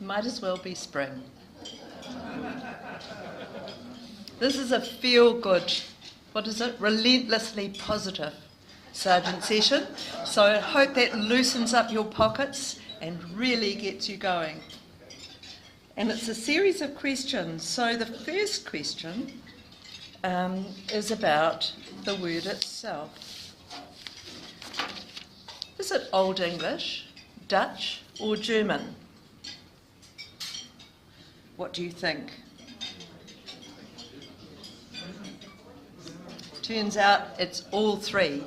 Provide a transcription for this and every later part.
Might as well be spring. This is a feel-good, what is it? Relentlessly positive Sergeant session. So I hope that loosens up your pockets and really gets you going. And it's a series of questions. So the first question is about the word itself. Is it Old English, Dutch, or German? What do you think? Turns out it's all three.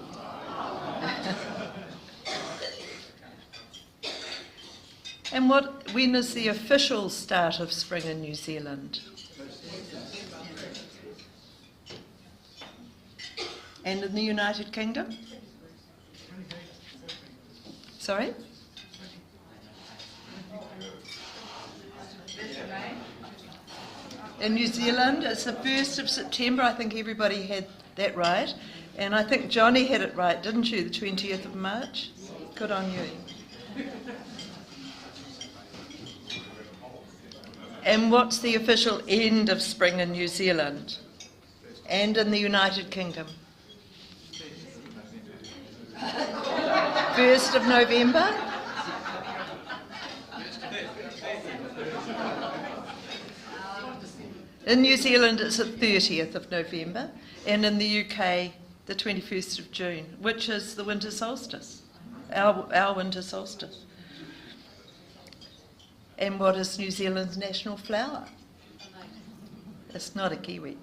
And when is the official start of spring in New Zealand? And in the United Kingdom? Sorry? In New Zealand, it's the 1st of September. I think everybody had that right. And I think Johnny had it right, didn't you? The 20th of March? Good on you. And what's the official end of spring in New Zealand? And in the United Kingdom? 1st of November? In New Zealand, it's the 30th of November, and in the UK, the 21st of June, which is the winter solstice, our winter solstice. And what is New Zealand's national flower? It's not a kiwi.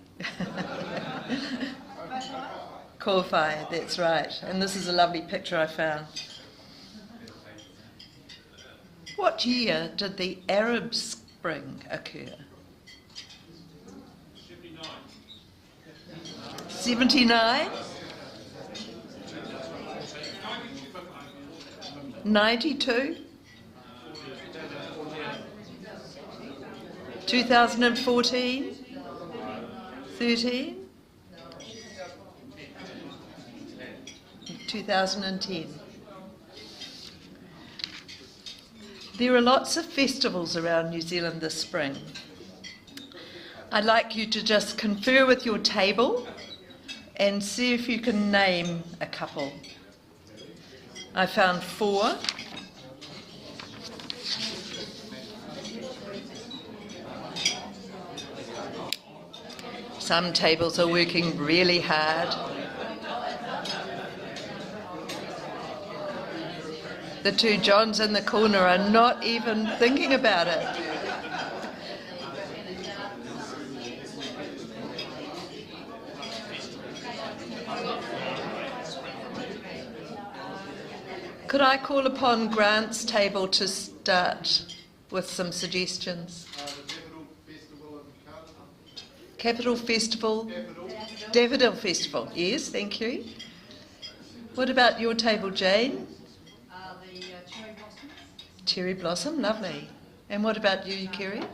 Kowhai, that's right. And this is a lovely picture I found. What year did the Arab Spring occur? 79? 92? 2014? 13? 2010. There are lots of festivals around New Zealand this spring. I'd like you to just confer with your table and see if you can name a couple. I found 4. Some tables are working really hard. The 2 Johns in the corner are not even thinking about it. Could I call upon Grant's table to start with some suggestions? Capital Festival. Daffodil Festival, yes, thank you. What about your table, Jane? The Cherry Blossom. Cherry Blossom, lovely. And what about you, Kerry?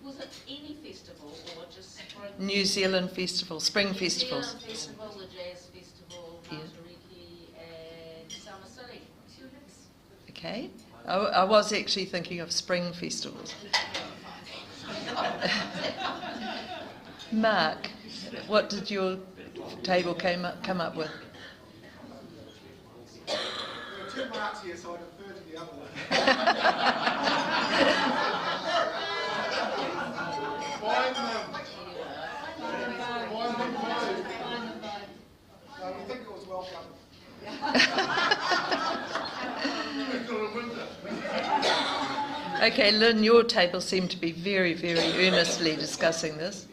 Was it any festival or just spring? New Zealand Festival, spring festivals. New Zealand Festival, the Jazz Festival, Matariki, and Summer City. Okay. I was actually thinking of spring festivals. Mark, what did your table come up with? There are 2 marks here, so I defer to the other one. We think it was welcome. Okay, Lynn, your table seemed to be very, very earnestly discussing this.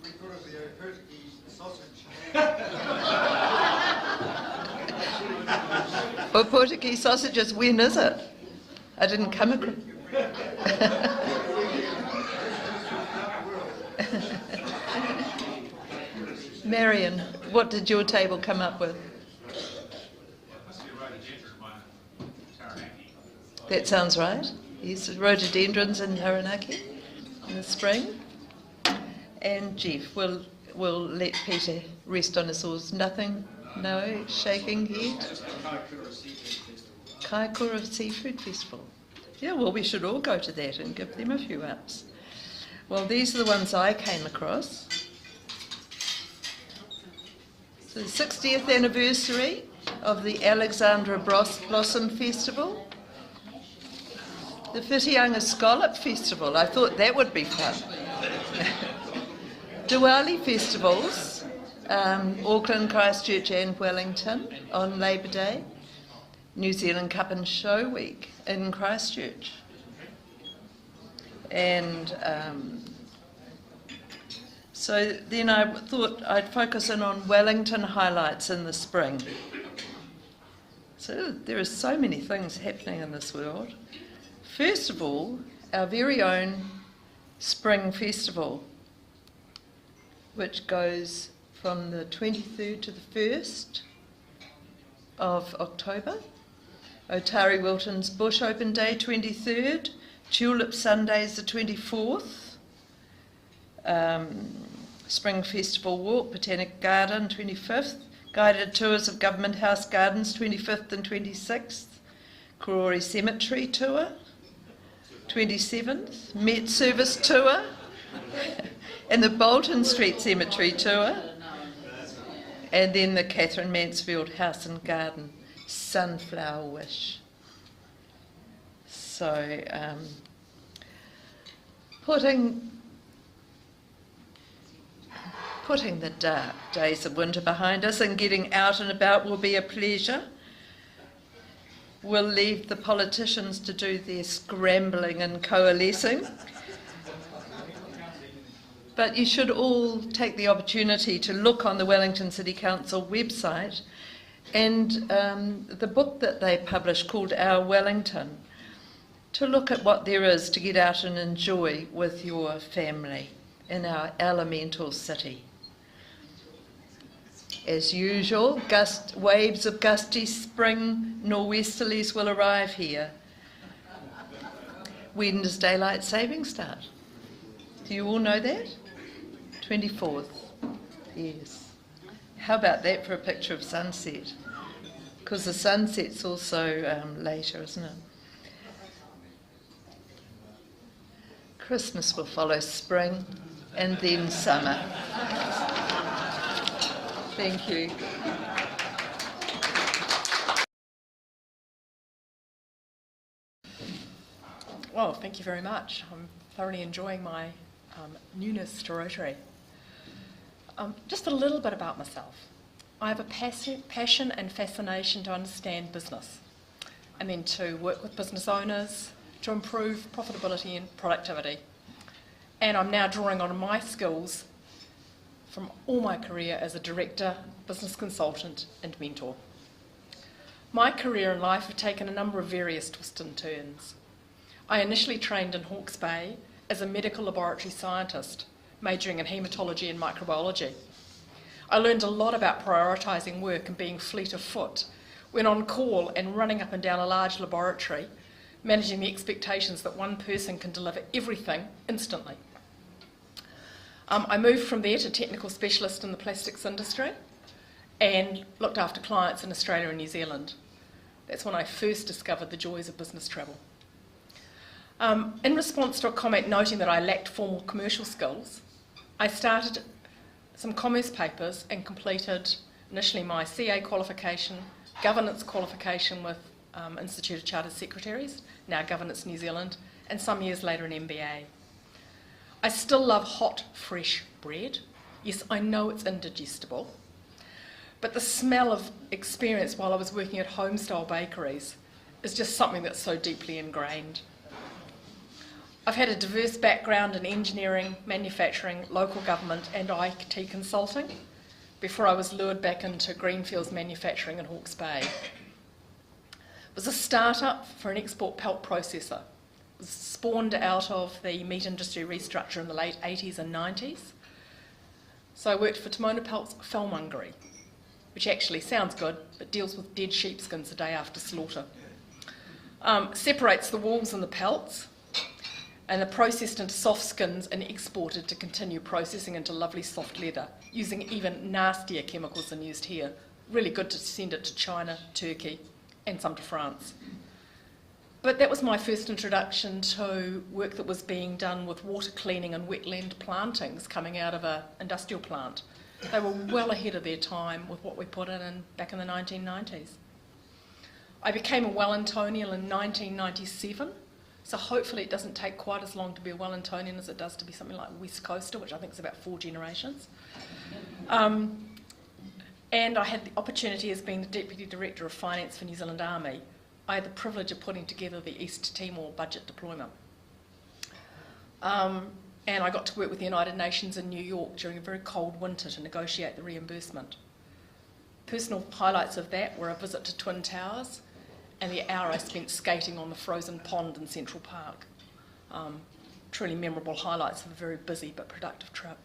We thought of the Portuguese sausage. Well, Portuguese sausages, when is it? I didn't come across. Marion, what did your table come up with? That sounds right. Yes, rhododendrons in Taranaki in the spring. And Jeff, we'll let Peter rest on his oars. Nothing? No? Shaking head? Kaikoura Seafood Festival. Kaikoura Seafood Festival. Yeah, well, we should all go to that and give them a few ups. Well, these are the ones I came across. So the 60th anniversary of the Alexandra Blossom Festival. The Whitianga Scallop Festival, I thought that would be fun. Diwali festivals, Auckland, Christchurch and Wellington on Labour Day. New Zealand Cup and Show Week in Christchurch. And so then I thought I'd focus in on Wellington highlights in the spring. So there are so many things happening in this world. First of all, our very own Spring Festival, which goes from the 23rd to the 1st of October. Otari Wilton's Bush Open Day, 23rd. Tulip Sundays, the 24th. Spring Festival Walk, Botanic Garden, 25th. Guided Tours of Government House Gardens, 25th and 26th. Karori Cemetery Tour, 27th. Met Service Tour. And the Bolton Street Cemetery Tour. And then the Catherine Mansfield House and Garden Sunflower Wish. So, putting the dark days of winter behind us and getting out and about will be a pleasure. We'll leave the politicians to do their scrambling and coalescing. But you should all take the opportunity to look on the Wellington City Council website and the book that they publish called Our Wellington, to look at what there is to get out and enjoy with your family in our elemental city. As usual, waves of gusty spring nor'westerlies will arrive here. When does daylight saving start? Do you all know that? 24th. Yes. How about that for a picture of sunset? Because the sunset's also later, isn't it? Christmas will follow spring and then summer. Thank you. Well, thank you very much. I'm thoroughly enjoying my newness to Rotary. Just a little bit about myself. I have a passion and fascination to understand business and then to work with business owners to improve profitability and productivity. And I'm now drawing on my skills from all my career as a director, business consultant and mentor. My career in life have taken a number of various twists and turns. I initially trained in Hawke's Bay as a medical laboratory scientist, majoring in haematology and microbiology. I learned a lot about prioritising work and being fleet of foot when on call and running up and down a large laboratory, managing the expectations that one person can deliver everything instantly. I moved from there to technical specialist in the plastics industry and looked after clients in Australia and New Zealand. That's when I first discovered the joys of business travel. In response to a comment noting that I lacked formal commercial skills, I started some commerce papers and completed initially my CA qualification, governance qualification with Institute of Chartered Secretaries, now Governance New Zealand, and some years later an MBA. I still love hot, fresh bread. Yes, I know it's indigestible, but the smell of experience while I was working at home-style bakeries is just something that's so deeply ingrained. I've had a diverse background in engineering, manufacturing, local government and IT consulting before I was lured back into greenfields manufacturing in Hawke's Bay. It was a start-up for an export pulp processor. It was spawned out of the meat industry restructure in the late 80s and 90s. So I worked for Timona Pelt's Fellmongery, which actually sounds good, but deals with dead sheepskins the day after slaughter. Separates the walls and the pelts, and are processed into soft skins and exported to continue processing into lovely soft leather, using even nastier chemicals than used here. Really good to send it to China, Turkey, and some to France. But that was my first introduction to work that was being done with water cleaning and wetland plantings coming out of an industrial plant. They were well ahead of their time with what we put in back in the 1990s. I became a Wellingtonian in 1997, so hopefully it doesn't take quite as long to be a Wellingtonian as it does to be something like a West Coaster, which I think is about 4 generations. And I had the opportunity as being the Deputy Director of Finance for New Zealand Army. I had the privilege of putting together the East Timor budget deployment. And I got to work with the United Nations in New York during a very cold winter to negotiate the reimbursement. Personal highlights of that were a visit to Twin Towers and the hour I spent skating on the frozen pond in Central Park. Truly memorable highlights of a very busy but productive trip.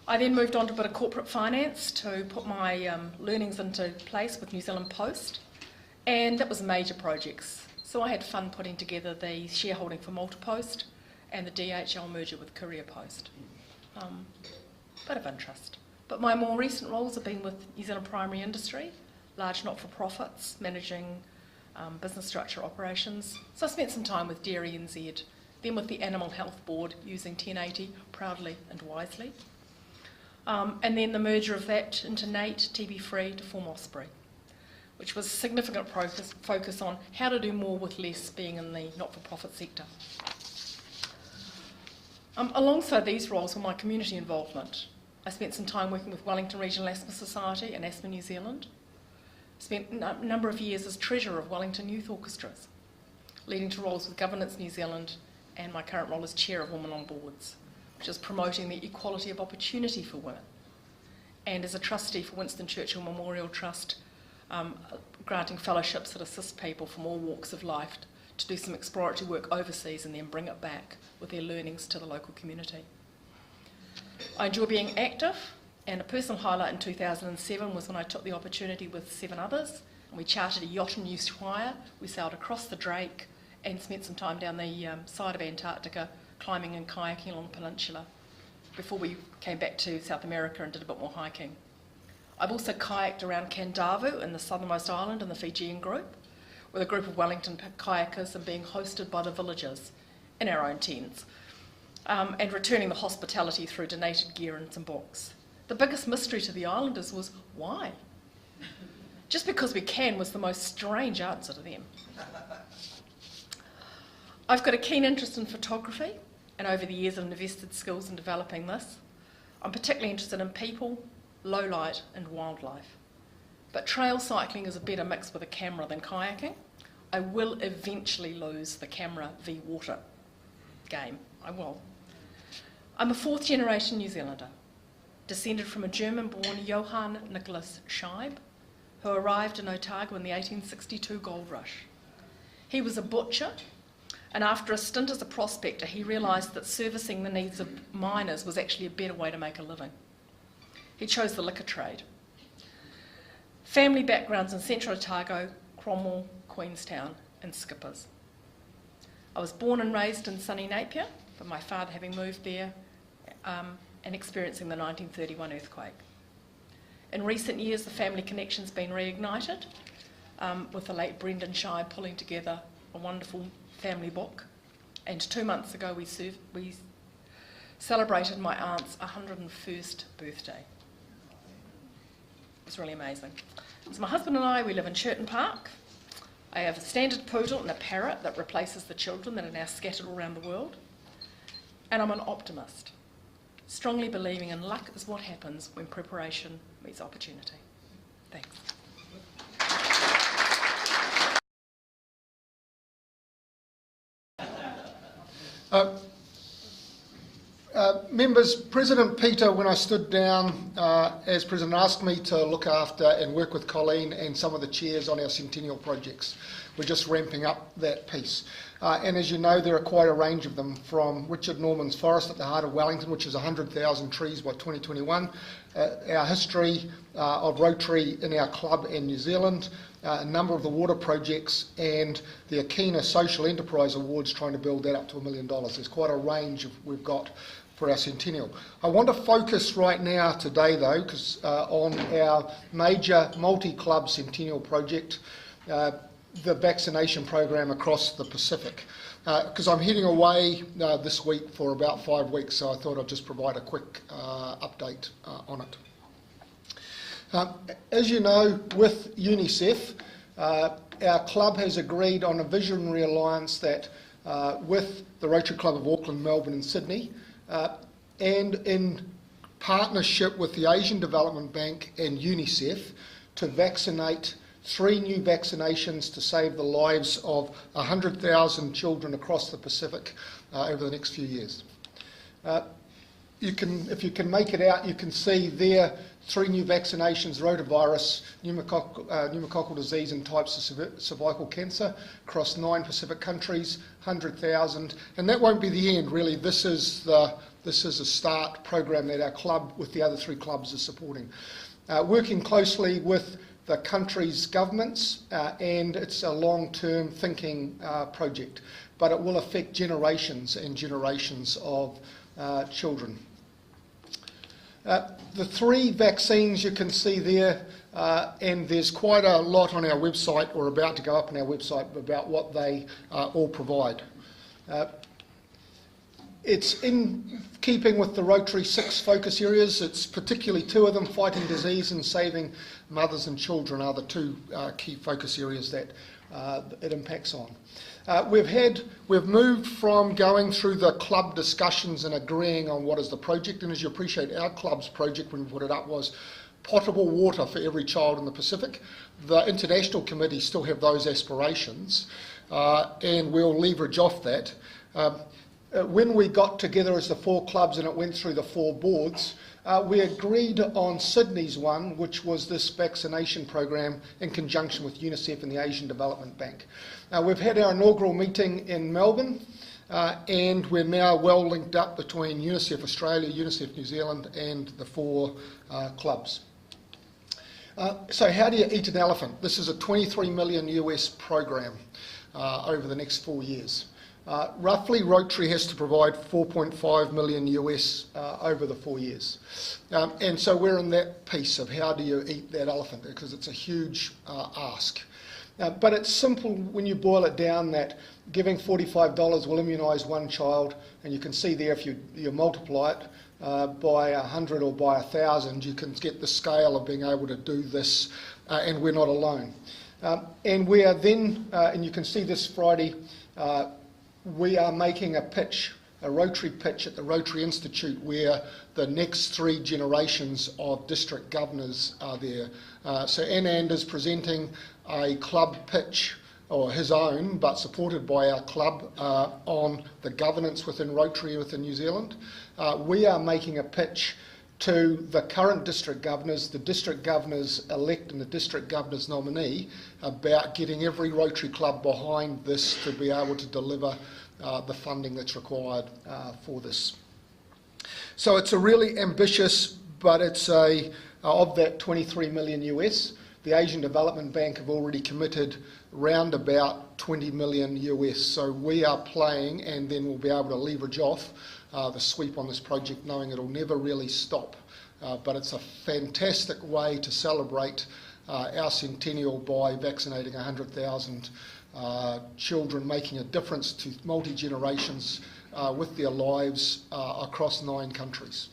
I then moved on to a bit of corporate finance to put my learnings into place with New Zealand Post, and that was major projects. So I had fun putting together the shareholding for Multipost and the DHL merger with Courier Post. Bit of interest. But my more recent roles have been with New Zealand Primary Industry, large not-for-profits, managing business structure operations. So I spent some time with Dairy NZ, then with the Animal Health Board using 1080 proudly and wisely. And then the merger of that into NATE, TB Free to form Osprey, which was a significant focus on how to do more with less being in the not-for-profit sector. Alongside these roles were my community involvement. I spent some time working with Wellington Regional Asthma Society and Asthma New Zealand. Spent a number of years as Treasurer of Wellington Youth Orchestras, leading to roles with Governance New Zealand and my current role as Chair of Women on Boards, which is promoting the equality of opportunity for women, and as a trustee for Winston Churchill Memorial Trust, granting fellowships that assist people from all walks of life to do some exploratory work overseas and then bring it back with their learnings to the local community. I enjoy being active, and a personal highlight in 2007 was when I took the opportunity with 7 others, and we chartered a yacht in Ushuaia. We sailed across the Drake and spent some time down the side of Antarctica, climbing and kayaking along the peninsula, before we came back to South America and did a bit more hiking. I've also kayaked around Kandavu in the southernmost island in the Fijian group, with a group of Wellington kayakers and being hosted by the villagers in our own tents, and returning the hospitality through donated gear and some books. The biggest mystery to the islanders was why? Just because we can was the most strange answer to them. I've got a keen interest in photography, and over the years I've invested skills in developing this. I'm particularly interested in people, low light and wildlife. But trail cycling is a better mix with a camera than kayaking. I will eventually lose the camera v water game. I will. I'm a 4th generation New Zealander, descended from a German-born Johann Nicholas Scheib, who arrived in Otago in the 1862 gold rush. He was a butcher, and after a stint as a prospector, he realised that servicing the needs of miners was actually a better way to make a living. He chose the liquor trade. Family backgrounds in Central Otago, Cromwell, Queenstown and Skippers. I was born and raised in sunny Napier, but my father having moved there and experiencing the 1931 earthquake. In recent years, the family connection's been reignited, with the late Brendan Shibe pulling together a wonderful family book. And 2 months ago, we celebrated my aunt's 101st birthday. It was really amazing. So my husband and I, we live in Churton Park. I have a standard poodle and a parrot that replaces the children that are now scattered all around the world. And I'm an optimist, strongly believing in luck is what happens when preparation meets opportunity. Thanks. Members, President Peter, when I stood down as President, asked me to look after and work with Colleen and some of the chairs on our Centennial projects. We're just ramping up that piece. And as you know, there are quite a range of them, from Richard Norman's Forest at the heart of Wellington, which is 100,000 trees by 2021, our history of Rotary in our club in New Zealand, a number of the water projects, and the Akina Social Enterprise Awards, trying to build that up to $1 million. There's quite a range we've got for our Centennial. I want to focus right now today, though, on our major multi-club Centennial project. the vaccination program across the Pacific. Because I'm heading away this week for about 5 weeks, so I thought I'd just provide a quick update on it. As you know, with UNICEF, our club has agreed on a visionary alliance that with the Rotary Club of Auckland, Melbourne and Sydney, and in partnership with the Asian Development Bank and UNICEF, to vaccinate 3 new vaccinations to save the lives of 100,000 children across the Pacific over the next few years. If you can make it out, you can see there 3 new vaccinations: rotavirus, pneumococcal disease and types of cervical cancer across 9 Pacific countries, 100,000. And that won't be the end, really. This is a start program that our club, with the other 3 clubs, is supporting. Working closely with the country's governments, and it's a long-term thinking project, but it will affect generations and generations of children. The 3 vaccines you can see there, and there's quite a lot on our website, or about to go up on our website, about what they all provide. It's in keeping with the Rotary 6 focus areas. It's particularly 2 of them: fighting disease and saving mothers and children are the 2 key focus areas that it impacts on. We've moved from going through the club discussions and agreeing on what is the project, and as you appreciate, our club's project when we put it up was potable water for every child in the Pacific. The International Committee still have those aspirations, and we'll leverage off that. When we got together as the 4 clubs and it went through the 4 boards, we agreed on Sydney's one, which was this vaccination program in conjunction with UNICEF and the Asian Development Bank. We've had our inaugural meeting in Melbourne, and we're now well linked up between UNICEF Australia, UNICEF New Zealand and the 4 clubs. So how do you eat an elephant? This is a $23 million US program over the next 4 years. Roughly, Rotary has to provide $4.5 million US over the 4 years. And so we're in that piece of how do you eat that elephant, because it's a huge ask. But it's simple when you boil it down, that giving $45 will immunise 1 child, and you can see there if you multiply it by 100 or by 1,000, you can get the scale of being able to do this, and we're not alone. And we are then, and you can see this Friday, we are making a pitch, a Rotary pitch at the Rotary Institute, where the next 3 generations of district governors are there. So Anand is presenting a club pitch, or his own, but supported by our club, on the governance within Rotary within New Zealand. We are making a pitch to the current district governors, the district governors elect and the district governors nominee, about getting every Rotary club behind this to be able to deliver the funding that's required for this. So it's a really ambitious, but it's of that 23 million US, the Asian Development Bank have already committed round about 20 million US. So we are playing, and then we'll be able to leverage off the sweep on this project, knowing it'll never really stop. But it's a fantastic way to celebrate our centennial by vaccinating 100,000 children, making a difference to multi-generations with their lives across 9 countries.